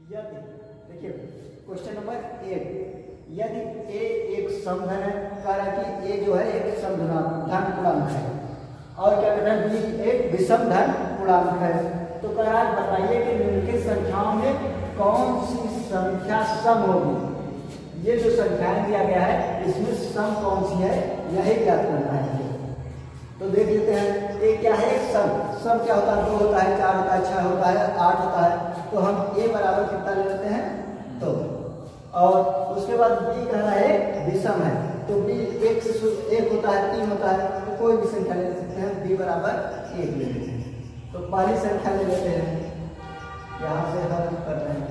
यदि देखिए question number 1, यदि a एक समधन है, कह रहा है कि a जो है एक समधन पूर्णांक है और क्या कहना है b एक विषम धन पूर्णांक है, तो कह रहा है बताइए कि निम्नलिखित संख्याओं में कौन सी संख्या सम होगी। ये जो संख्याएं दिया गया है इसमें सम कौन सी है यही ज्ञात करना है। तो देख लेते हैं ए क्या है, सम। सम क्या होता है, 2 होता है, 4 होता है, 6 होता है, 8 होता है। तो हम a बराबर कितना ले लेते हैं, 2। और उसके बाद b कह रहा है विषम है, तो b 1 से 1 होता है, 3 होता है, तो कोई भी संख्या ले सकते हैं, b बराबर 1 ले लेते हैं। तो पहली संख्या ले लेते हैं, यहाँ से हल कर रहे हैं,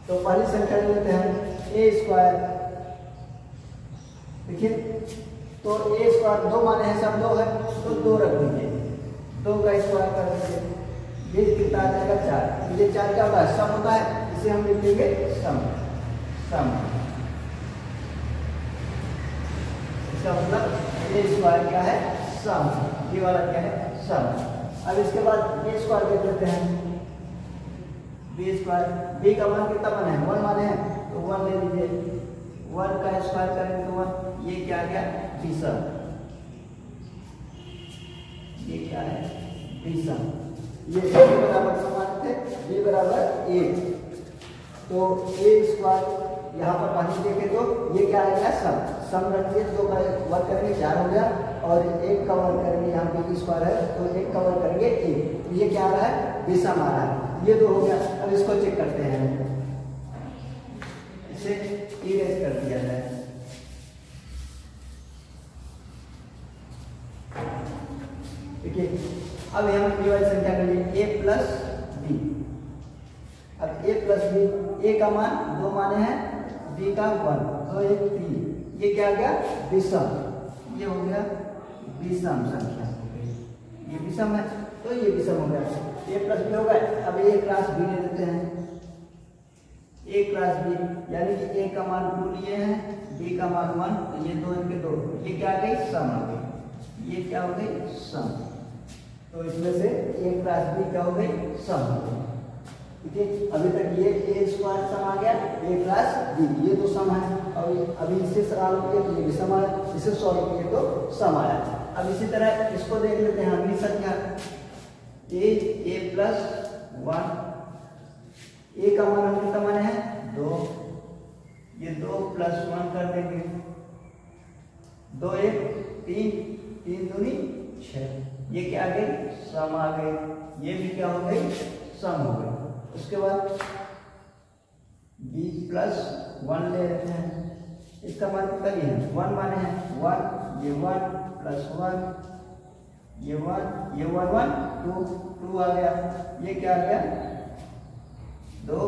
तो पहली संख्या ले लेते हैं a स्क्वायर। देखिए तो a स्क्वायर 2 माने हैं, सब 2 है, तो 2 रख दीजिए, 2 का स्क्वायर कर दीजिए, ये कितना आ जाएगा 4। ये 4 क्या होता है, सम होता है, इसे हम लिख लेंगे सम। सम इसका मतलब a स्क्वायर क्या है, सम। ये वाला क्या है, सम। अब इसके बाद b स्क्वायर देख लेते हैं, b स्क्वायर, b का मान कितना माने हैं, 1 माने हैं, तो 1 ले लीजिए, 1 का स्क्वायर करेंगे तो 1, ये क्या आ गया, विषम। ये क्या है, विषम। ये a के बराबर समान थे, b बराबर 1, तो a स्क्वायर यहाँ पर पानी देखे तो ये क्या आएगा, सम। सम रखिए, 2 का वर्ग करेंगे 4 हो गया, और 1 का वर्ग करेंगे, यहाँ पे स्क्वायर है तो 1 का वर्ग करेंगे 1, ये क्या आ रहा है, विषम आ रहा है। ये 2 हो गया। अब इसको चेक करते हैं, इसे इरेज कर दिया जाए। देखिए अब यहाँ ये वाली संख्या के लिए a प्लस b। अब a प्लस b, a का मान 2 माने हैं, b का 1, 2 1 3, ये क्या आ गया, विषम। ये हो गया विषम संख्या हो गई, ये विषम है तो ये विषम हो गया, a प्लस b हो गया। अब a क्रॉस b ले लेते हैं, a क्रॉस b यानी कि a का मान 2 लिए हैं, b का मान 1, तो ये 2 इनके 2, ये क्या आ गई, सम आ गई। ये क्या हो गई, सम। तो इसमें से a क्रॉस b क्या हो गई, सम हो गई। ठीक है, अभी तक ये a स्क्वायर सम आ गया, a क्रॉस b, ये तो सम है, और अभी इसे सॉल्व किए तो ये भी सम आया, इसे सॉल्व किए तो सम आया। अब इसी तरह इसको देख लेते हैं, अगली संख्या a प्लस 1, a का मान हम कितना माने हैं, 2, ये 2 प्लस 1 कर देंगे, 2 1 3, 3 दूनी 6, ये क्या आ गई, सम आ गई। ये भी क्या हो गई, सम हो गई। उसके बाद b प्लस 1 ले लेते हैं, इसका मान कितना लिया है, 1 माने हैं, 1, ये 1 प्लस 1, ये 1, ये 1 1 2, 2 आ गया, ये क्या आ गया, 2,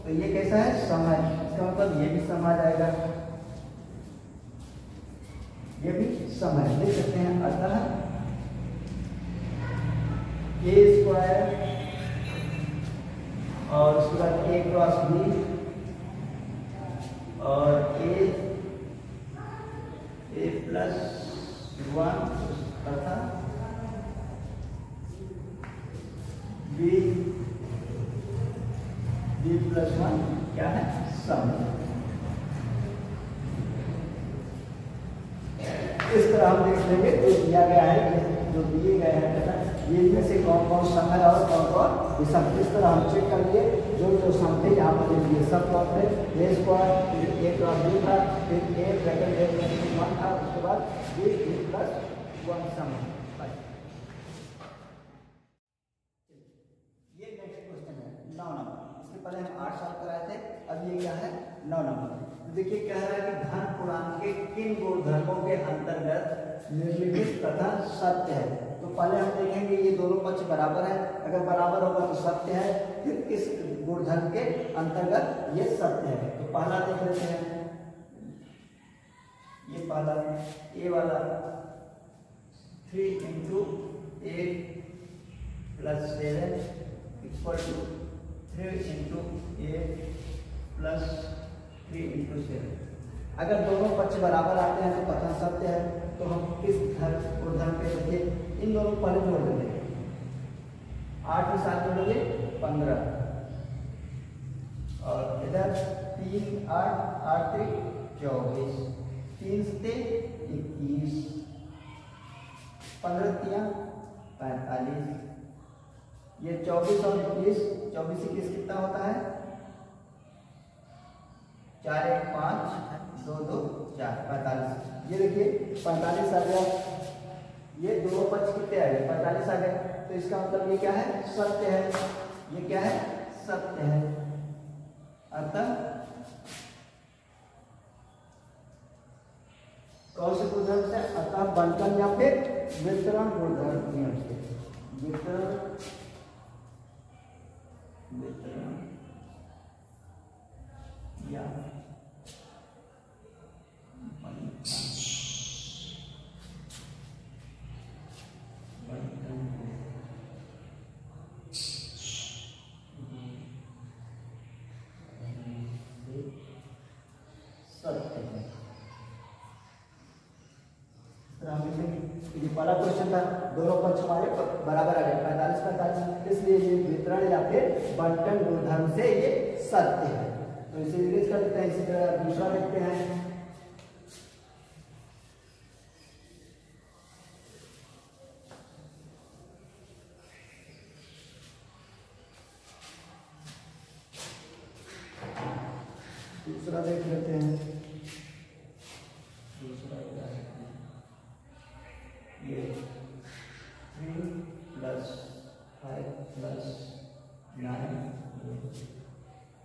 तो ये कैसा है, सम है, इसका मतलब ये भी सम आ जाएगा, ये भी सम है, देख सकते हैं। अतः a स्क्वायर और उसके बाद a क्रॉस b और a प्लस 1 तथा b प्लस 1 क्या है, सम। इस तरह हम देख लेंगे जो दिया गया है, जो दिए गए हैं तथा ये इनमें से कौन कौन सम है और कौन कौन विषम। इस तरह हम चेक कर लिए, जो जो सम थे यहाँ पर लिख दिए, सब तौर पे a स्क्वायर, फिर a क्रॉस b था, फिर a ब्रैकेट a प्लस 1 था, उसके बाद b प्लस 1 सम है। ये नेक्स्ट क्वेश्चन है 9 नंबर, इसके पहले हम 8 सॉल्व कराए थे, अब ये क्या है 9 नंबर। देखिए कह रहा है कि धन पूर्णांक के किन गुणधर्मों के अंतर्गत निम्नलिखित कथन सत्य है। तो पहले हम देखेंगे ये दोनों पक्ष बराबर है, अगर बराबर होगा तो सत्य है, फिर किस गुणधर्म के अंतर्गत ये सत्य है। तो पहला देख लेते हैं, ये पहला ए वाला 3 × 8 + 7 = 3 × 8 + 3 × 7। अगर दोनों पक्ष बराबर आते हैं तो कथन सत्य है। तो हम किस गुणधर्म पे देखिए, इन दोनों को पहले जोड़ देंगे, 8 के साथ जोड़ोगे 15, इधर 3 8 8 3 24, 3 से 21, 15 3 45, ये 24 और 21, 24 21 कितना होता है 4 1 5 2 2 4 45। ये देखिए 45 आ गया, ये दोनों पक्ष कितने आ गए 45 आ गए, तो इसका मतलब ये क्या है सत्य है, ये क्या है सत्य है। अतः कौन से गुणधर्म से, अतः बंटन या फिर वितरण गुणधर्म नियम से, वितरण या ये पहला क्वेश्चन था, दोनों पक्ष हमारे बराबर आ गए 45 45, इसलिए ये वितरण या फिर बंटन गुणधर्म से ये सत्य है। तो इसे इरेज कर देते हैं। इसी तरह दूसरा देखते हैं, दूसरा देख लेते हैं। दूसरा ये 3 + 5 + 9,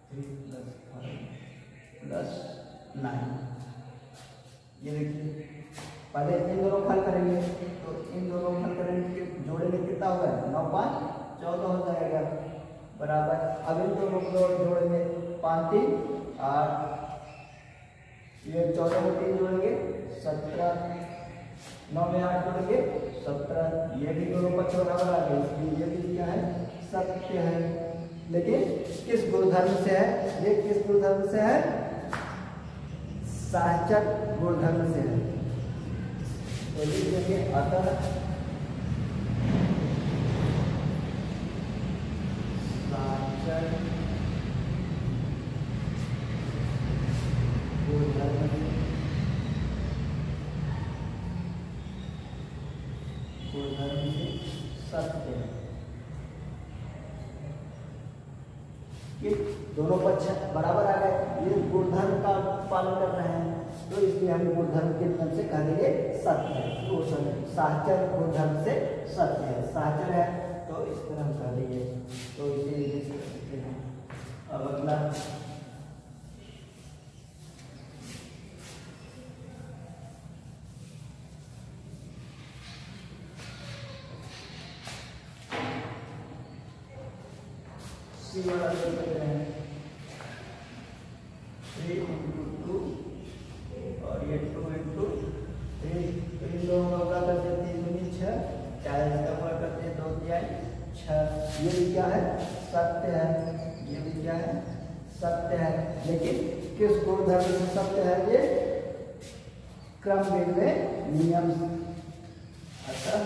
3 + 5 + 9। ये देखिए पहले इन दोनों हल करेंगे, तो इन दोनों हल करेंगे, जोड़ेंगे कितना होगा 9 5 14 हो जाएगा बराबर। अब इन दोनों को जोड़ेंगे 5 3 8, ये 14 में 3 जोड़ेंगे 17, 9 में 8 जोड़ेंगे 17, ये भी दोनों पक्ष बराबर आ गए, इसलिए ये भी क्या है सत्य है। लेकिन किस गुणधर्म से है, ये किस गुणधर्म से है साहचर्य गुणधर्म से है। तो लिख देंगे अतः साहचर्य गुणधर्म से सत्य है। ये दोनों पक्ष बराबर आ गए, ये गुणधर्म का पालन कर रहे हैं, तो इसलिए हम गुणधर्म के नियम से कह देंगे सत्य है। तो साहचर्य गुणधर्म से सत्य है, साहचर्य है तो इस तरह हम कह देंगे। तो इसे अब अगला सी वाला करते हैं 3 × 2 और ये 2 × 3, तो इन दोनों का गुणा करते हैं 3 दूनी 6, 40 का गुणा करते हैं 2 तिहाई 6। ये भी क्या है सत्य है, ये भी क्या है सत्य है। लेकिन किस गुणधर्म से सत्य है, ये क्रम विनिमय नियम। अतः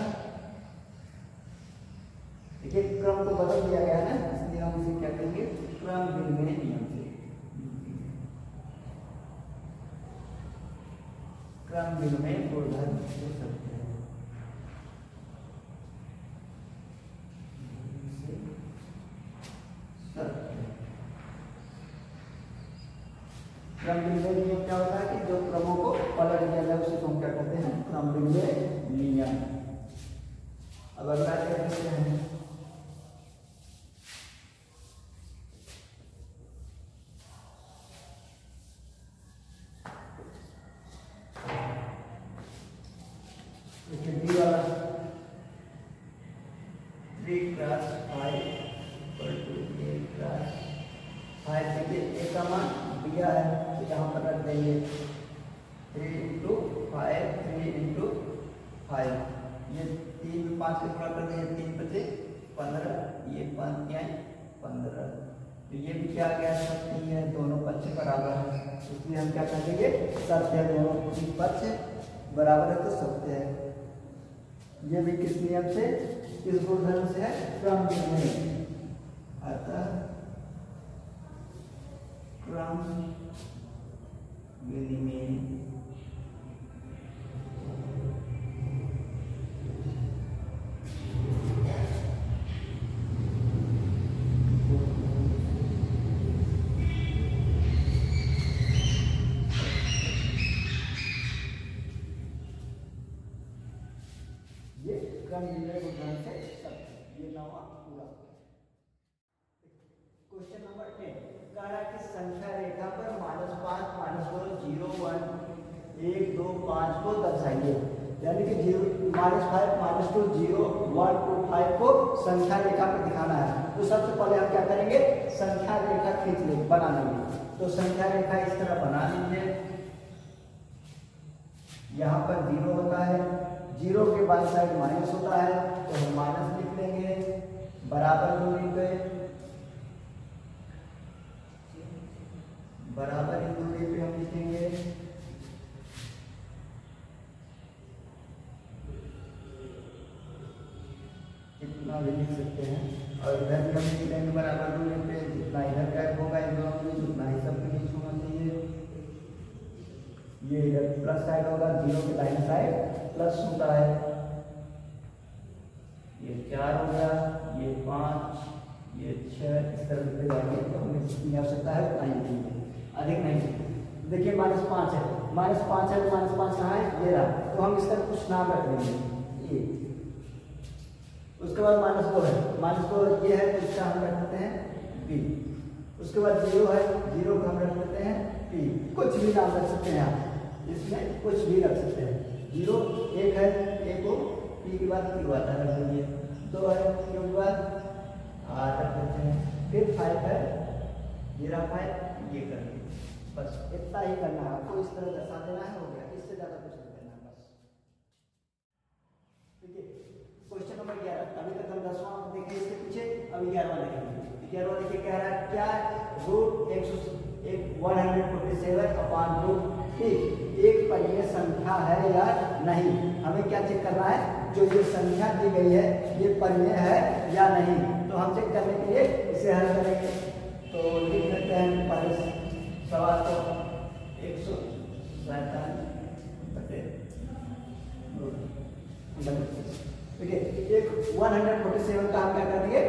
देखिए क्रम को बदल दिया गया है ना, इसलिए हम इसे क्या कहेंगे क्रम विनिमय नियम से, क्रम विनिमय गुणधर्म से सत्य है। क्रम विनिमय नियम क्या होता है कि जो क्रमों को पलट दिया जाए उसे हम क्या कहते हैं क्रम विनिमय नियम। अब अगला क्या कहते हैं, डी वाला 3 × 5 = a × 5। देखिए a का मान दिया है तो यहाँ पर रख देंगे 3 × 5, 3 × 5, ये 3 में 5 से गुणा कर देंगे 3 बचे 15, ये 5 तिहाई 15, तो ये भी क्या गया सत्य है, दोनों पक्ष बराबर है, इसलिए हम क्या कहेंगे सत्य है, दोनों पक्ष बराबर है तो सत्य है। ये भी किस नियम से, किस गुणधर्म से है क्रम विनिमय। अतः क्रम from minimum ये नवा पूरा। क्वेश्चन नंबर 10 कह रहा है कि संख्या रेखा पर -5, -2, 0, 1, 1, 2, 5 को दर्शाइए। यानी कि 5, -2, 0, 1, 2, 5 को संख्या रेखा पर दिखाना है। तो सबसे पहले हम क्या करेंगे, संख्या रेखा खींच लेंगे, बना लेंगे। तो संख्या रेखा इस तरह बना लीजिए। यहाँ पर 0 होता है, 0 के बाद साइड माइनस होता है, तो हम माइनस लिख लेंगे, बराबर दूरी पे, बराबर दूरी पे हम लिखेंगे इतना भी लिख सकते हैं। और इधर भी हम लिख लेंगे बराबर दूरी पे, जितना इधर का होगा इन दोनों में उतना ही सब के बीच होना चाहिए। ये इधर प्लस साइड होगा, 0 के दाहिने साइड प्लस होता है। ये 4 हो गया, ये 5, ये 6, इस तरह लिखते जाएंगे। तो हमें जितनी आवश्यकता है उतना ही लिखेंगे, अधिक नहीं। देखिए -5 है, -5 है, -5 कहाँ है, ये रहा। तो हम इसका कुछ नाम रख देंगे ये। उसके बाद -2 है, -2 ये है, तो इसका हम रख देते हैं B। उसके बाद 0 है, 0 को हम रख देते हैं P। कुछ भी नाम रख सकते हैं आप, इसमें कुछ भी रख सकते हैं। 0, 1 है, 1 को P के बाद Q आता है, रख देंगे। 2 है, Q के बाद R रख देते हैं। फिर 5 है, ये रहा 5, ये कर देंगे। बस इतना ही करना है आपको, इस तरह दर्शा देना है, हो गया। इससे ज्यादा कुछ नहीं करना है, बस। ठीक है। क्वेश्चन नंबर 11, अभी तक हम 10वां देखे, इसके पीछे अभी 11वां देखेंगे। 11वां देखिए, कह रहा है क्या √147/√3 एक परिमेय संख्या है या नहीं। हमें क्या चेक करना है, जो ये संख्या दी गई है ये परिमेय है या नहीं। तो हम चेक करने के लिए इसे हल करेंगे। तो लिख लेते हैं पहले सवाल को 147/√3। ठीक है, एक 147 का हम क्या कर देंगे,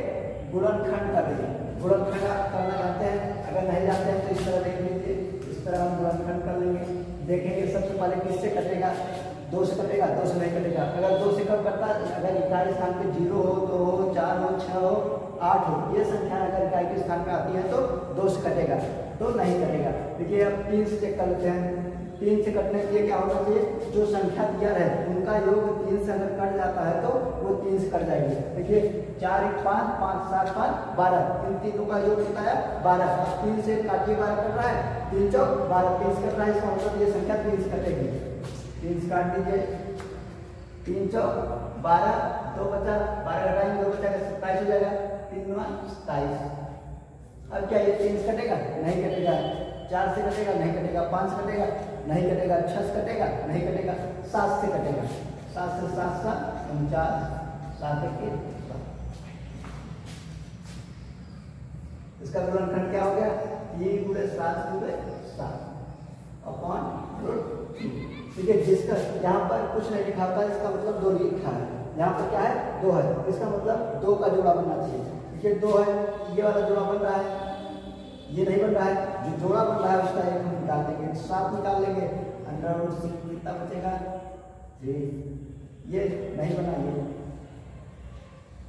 गुणनखंड कर देंगे। गुणनखंड आप करना जानते हैं, अगर नहीं जानते हैं तो इस तरह देख लीजिए, इस तरह हम गुणनखंड कर लेंगे। देखेंगे सबसे पहले किससे कटेगा, 2 से कटेगा, 2 से नहीं कटेगा। अगर 2 से कम करता है, अगर इकाई स्थान पे 0 हो, 2 हो, 4 हो, 6 हो, 8 हो, ये संख्या अगर इकाई के स्थान पे आती है तो 2 से कटेगा, तो नहीं कटेगा। देखिए अब 3 से चेक कर लेते हैं। 3 से कटने के लिए क्या होना चाहिए, जो संख्या दिया है उनका योग 3 से अगर कट जाता है तो वो 3 से कट जाएगी। देखिए 4, 1, 5, 5, 7, 5, 12, इन तीनों का योग कितना है, 12। 3 से काटिए, 12 कट रहा है, 3 चौक 12, 3 से कट रहा है, इसका मतलब ये संख्या 3 से कटेगी। 3 से काट दीजिए, 3 चौक 12, 2 बचा, 12 घटाएंगे 2 बचा, 27 हो जाएगा, 3 9 27। अब क्या ये 3 से कटेगा, नहीं कटेगा। 4 से कटेगा, नहीं कटेगा। 5 से कटेगा, नहीं कटेगा। 6 से कटेगा, नहीं कटेगा। 7 से कटेगा, 7 से 7 7 49, 7 1 7। इसका गुणनखंड क्या हो गया, 3 × 7 × 7 अपॉन √2। ठीक है, जिसका यहाँ पर कुछ नहीं लिखा होता है, इसका मतलब 2 लिखा है। यहाँ पर क्या है, 2 है, इसका मतलब 2 का जोड़ा बनना चाहिए। देखिए 2 है, ये वाला जोड़ा बन रहा है, ये नहीं बन रहा है। जो जोड़ा बन रहा है उसका एक हम निकाल देंगे, 7 निकाल लेंगे। √6 कितना बचेगा, 3। ये नहीं बना, ये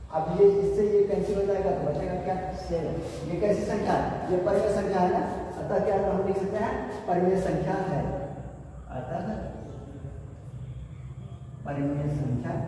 अब ये इससे ये कैंसिल हो जाएगा, तो बचेगा क्या, 7। ये कैसी संख्या है, ये परिमेय संख्या है ना, अतः क्या हम लिख सकते हैं, परिमेय संख्या है। अतः परिमेय संख्या है।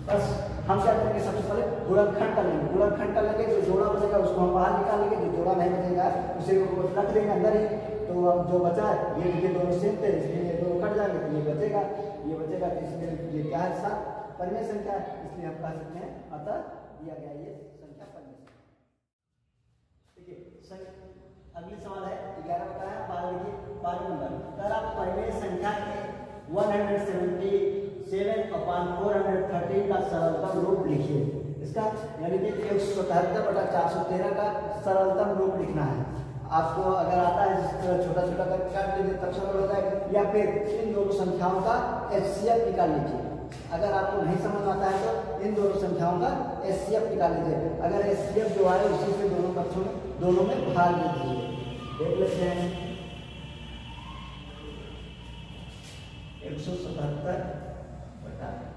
बस हम क्या करेंगे, सबसे पहले गुणनखंड कर लेंगे। गुणनखंड कर लेंगे, जो जोड़ा बचेगा उसको हम बाहर निकाल लेंगे, जो जोड़ा नहीं बचेगा उसे रख देंगे अंदर ही। तो अब जो बचा है, ये दोनों सेम थे, इसलिए ये दोनों कट जाएंगे, तो ये बचेगा, ये बचेगा। तो इसलिए ये क्या है, 7 परिमेय संख्या है, इसलिए हम कह सकते हैं अतः दिया गया ये संख्या परिमेय संख्या। ठीक है, अगली सवाल है 11 बताया, 12 देखिए, 12 नंबर। अगर आप परिमेय संख्या के 177/413 इसका यानी कि 177/413 का सरलतम रूप लिखना है। आपको अगर आता है जिस तरह छोटा छोटा करके काट लीजिए तब सरल हो जाएगा, या फिर इन दोनों संख्याओं का HCF निकाल लीजिए। अगर आपको नहीं समझ आता है तो इन दोनों संख्याओं का HCF निकाल लीजिए। अगर HCF जो आए उसी से दोनों पक्षों में दोनों में भाग दीजिए। देख लेते हैं 177/413।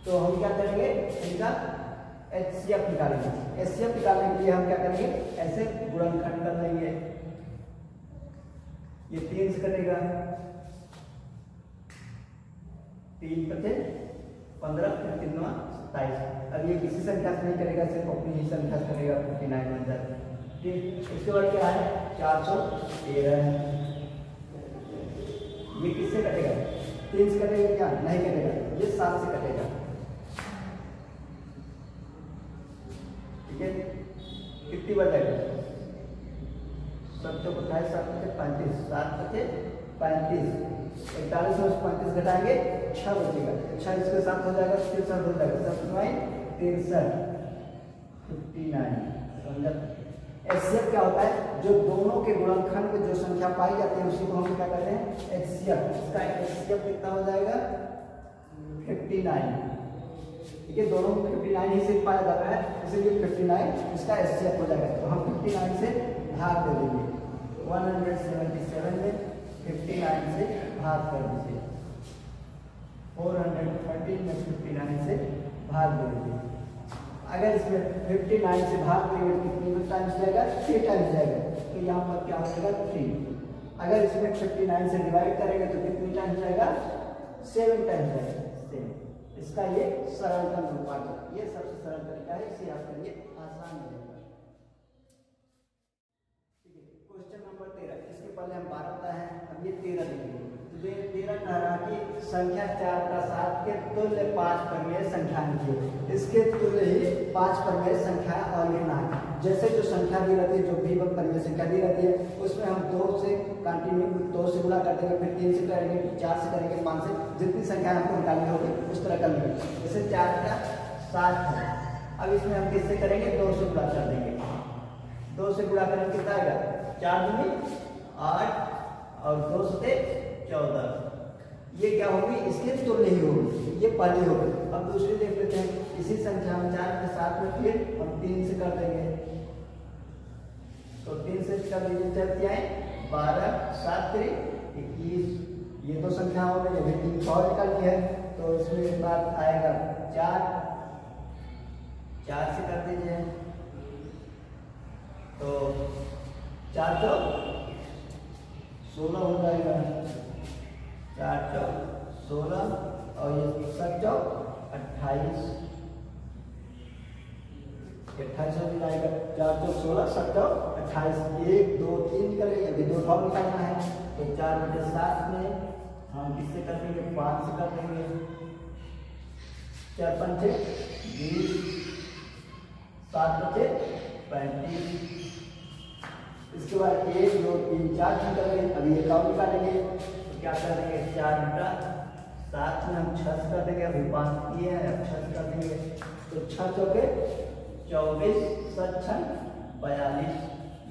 तो हम क्या करेंगे, इनका HCF निकालेंगे। HCF निकालने के लिए हम क्या करेंगे, ऐसे गुणनखंड कर लेंगे। ये 3 से कटेगा, 3 × 15 फिर 3 × 27। अब ये किसी संख्या से नहीं करेगा, सिर्फ अपनी ही संख्या से करेगा, 59 बन जाता है। ठीक, इसके बाद क्या है 413 है। ये किससे कटेगा, 3 से कटेगा क्या, नहीं कटेगा, ये 7 से कटेगा। ठीक है, कितनी बढ़ जाएगा, 7 × 28, 7 × 35, 7 × 35, 41 में 35 घटाएंगे 6 बचेगा। 6 इसके साथ हो जाएगा, 63 हो जाएगा, 7 × 59। समझा। HCF क्या होता है, जो दोनों के गुणनखंड में जो संख्या पाई जाती है उसी को हम क्या कहते हैं, HCF। इसका HCF कितना हो जाएगा 59। ठीक है, दोनों 59 ही से पाया जाता है, इसलिए 59 इसका HCF हो जाएगा। तो हम 59 से भाग दे देंगे, 177 में 59 से भाग कर दीजिए, 413 में 59 से भाग दे दीजिए। अगर इसमें 59 से भाग देंगे तो कितनी टाइम्स जाएगा, 3 टाइम्स जाएगा, तो यहाँ पर क्या हो जाएगा 3। अगर इसमें 59 से डिवाइड करेंगे तो कितनी टाइम्स जाएगा, 7 टाइम्स जाएगा, 7। इसका ये सरलतम रूप आ गया। ये सबसे सरल तरीका है, इसे याद करिए, आसान हो जाएगा। ठीक है, क्वेश्चन नंबर 13। इसके पहले हम 12 बताए हैं, अब ये 13 देखेंगे। 13 कह रहा कि संख्या 4 का 7 के तुल्य 5 परिमेय संख्या लिखिए। इसके तुल्य ही 5 परिमेय संख्या और लिखना है। जैसे जो संख्या दी रहती है, जो भी परिमेय संख्या दी रहती है, उसमें हम 2 से कंटिन्यू 2 से गुणा कर देंगे, फिर 3 से करेंगे, फिर 4 से करेंगे, 5 से, जितनी संख्या हमको निकालनी होगी उस तरह कर लेंगे। जैसे 4 का 7 है, अब इसमें हम किससे करेंगे, 2 से गुणा कर देंगे। 2 से गुणा करेंगे कितना आएगा, 4 दूनी 8 और 2 से 14। ये क्या होगी, इसके तुल्य ही होगी, ये पहली होगी। अब दूसरी देख लेते हैं, इसी संख्या में 4 के 7 में फिर हम 3 से कर देंगे, तो 3 से कर दीजिए, चलती आए 12 7 21। ये दो संख्याओं में अभी 3 और निकाल है, तो इसमें एक बात आएगा 4 से कर दीजिए, तो 4 तो 16 हो जाएगा, 4 चौक 16 और ये 7 चौक 28। 28 हो जाएगा, 4 चौक 16, 7 चौक 28। 1 2 3 करेंगे, अभी 2 और निकालना है, तो 4/7 में हम किससे कर देंगे, 5 से कर देंगे, 4 5 20, 7 5 35। इसके बाद 1 2 3 4 करेंगे, अभी एक और निकालेंगे, तो क्या कर देंगे, 4 × 7 में हम 6 कर देंगे, अभी 5 किए हैं, अब 6 कर देंगे, तो 6 चौके 24, 7 6 42।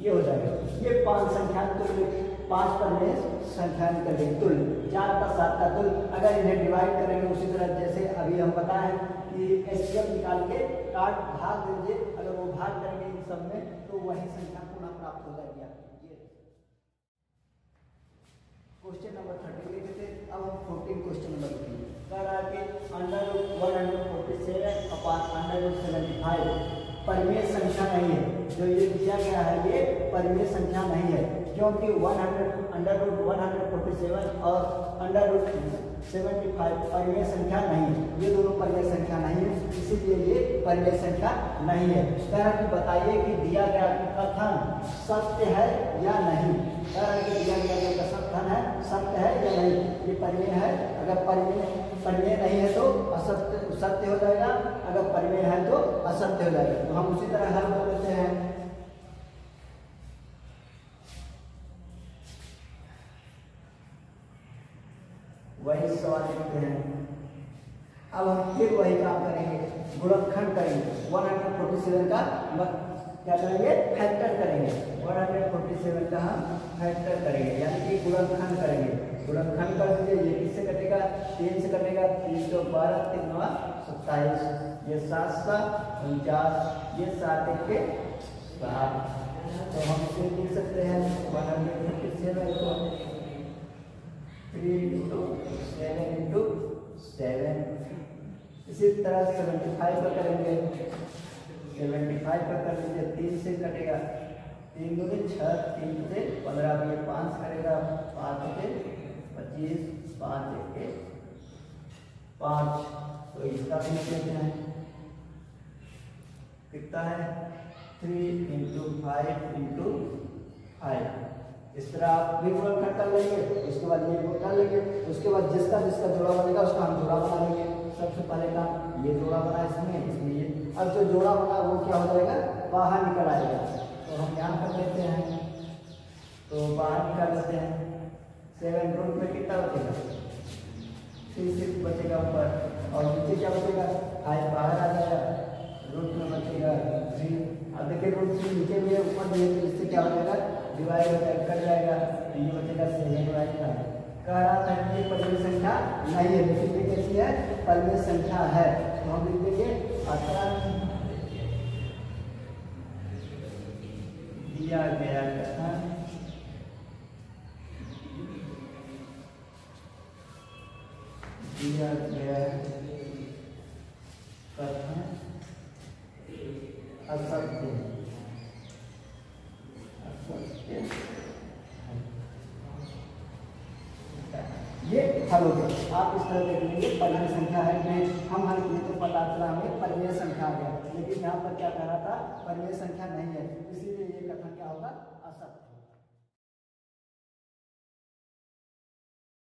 ये हो जाएगा। ये 5 संख्या तुल्य, 5 परिमेय संख्या निकल गई तुल्य, 4 का 7 का तुल्य। अगर इन्हें डिवाइड करेंगे उसी तरह जैसे अभी हम बताएं कि HCF निकाल के काट भाग दीजिए, अगर वो भाग करेंगे इन सब में तो वही संख्या पुनः प्राप्त हो जाएगी आपको। ये क्वेश्चन नंबर 30 लिखे थे, अब हम 14 क्वेश्चन नंबर लिखेंगे। कह रहा है कि √147/75 परिमेय संख्या नहीं है। जो ये दिया गया है ये परिमेय संख्या नहीं है, क्योंकि √147 और √75 परिमेय संख्या नहीं है। ये दोनों परिमेय संख्या नहीं है, इसीलिए ये परिमेय संख्या नहीं है। कह रहा कि बताइए कि दिया गया कथन सत्य है या नहीं। कह रहा है कि दिया गया जो कथन है सत्य है या नहीं। ये परिमेय है, अगर परिमेय नहीं है तो असत्य सत्य हो जाएगा, अगर परिमेय है तो असत्य हो जाएगा। तो हम उसी तरह हल कर लेते हैं। वही सवाल लिखते हैं, अब हम फिर वही काम करेंगे, गुणनखंड करेंगे। 147 का क्या करेंगे, फैक्टर करेंगे। 147 का हम फैक्टर करेंगे, यानी कि गुणनखंड करेंगे। गुणनखंड कर दीजिए, ये किससे कटेगा, 3 से कटेगा, 3 तो 12, 3 9 27, ये 7 7 49, ये 7 1 के 7। तो हम इसे लिख सकते हैं 147 को 3 × 7 इसी तरह 75 का करेंगे। 75 का कर लीजिए, 3 से कटेगा, 3 दूनी 6, 3 से 15, ये 5 करेगा, 5 से 25, 5 1 5। तो इसका भी लिख लेते हैं, कितना है 3 × 5 × 5। इस तरह आप भी गुणनखंड कर लेंगे, उसके बाद ये गुण कर लेंगे, उसके बाद जिसका जिसका जोड़ा बनेगा उसका हम जोड़ा बना लेंगे। सबसे पहले का ये जोड़ा बना, इसमें ये, अब जो जोड़ा बना वो क्या हो जाएगा, बाहर निकल आएगा। तो हम यहाँ कर लेते हैं, तो बाहर निकाल लेते हैं। 7 रूट में कितना बचेगा, 3 6 बचेगा ऊपर, और नीचे क्या बचेगा, 5 बाहर आ जाएगा, रूट में बचेगा 3। अब देखिए रूट 3 नीचे भी है, ऊपर भी है, तो इससे क्या हो जाएगा, डिवाइड हो जाएगा, कट जाएगा, तो ये बचेगा 7/5। कह रहा था कि ये परिमेय संख्या नहीं है, लेकिन ये कैसी है, परिमेय संख्या है। तो हम लिख देंगे अतः दिया गया कथन असत्य है। ये हल हो गया। आप इस तरह देख लेंगे परिमेय संख्या है कि हम हल किए तो पता चला हमें परिमेय संख्या आ गया, लेकिन यहाँ पर क्या कह रहा था, परिमेय संख्या नहीं है, इसीलिए ये कथन क्या होगा,